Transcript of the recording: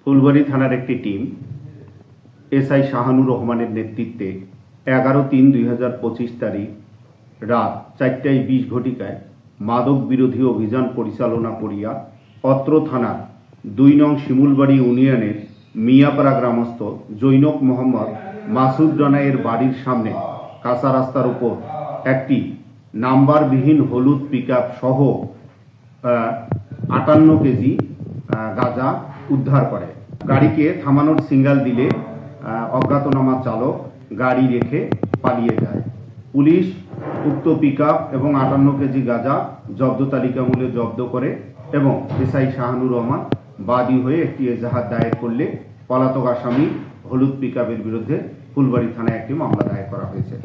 ফুলবাড়ী থানার একটি team SI Shahanur রহমানের নেতৃত্বে 11/3/2025 তারিখ রাত 4:20 মাদক বিরোধী অভিযান পরিচালনা করিয়া অত্র থানার 2 নং শিমুলবাড়ি ইউনিয়নের মিয়াপাড়া গ্রামস্থ জৈনক মোহাম্মদ মাসুদ রানায়ের বাড়ির সামনে কাঁচা রাস্তার উপর একটি নাম্বারবিহীন হলুদ পিকআপ সহ 58 কেজি গাঁজা উদ্ধার করে। গাড়িকে থামানোর সিগন্যাল দিলে অজ্ঞাতনামা চালক গাড়ি রেখে পালিয়ে যায়। পুলিশ উক্ত পিকআপ এবং 58 কেজি গাঁজা জব্দ তালিকামূলে জব্দ করে এবং এসআই শাহানুর রহমান বাদী হয়ে একটি এজাহার দায়ের করলে পলাতক আসামি হলুদ পিকআপের বিরুদ্ধে ফুলবাড়ী থানায় একটি মামলা দায়ের করা হয়েছে।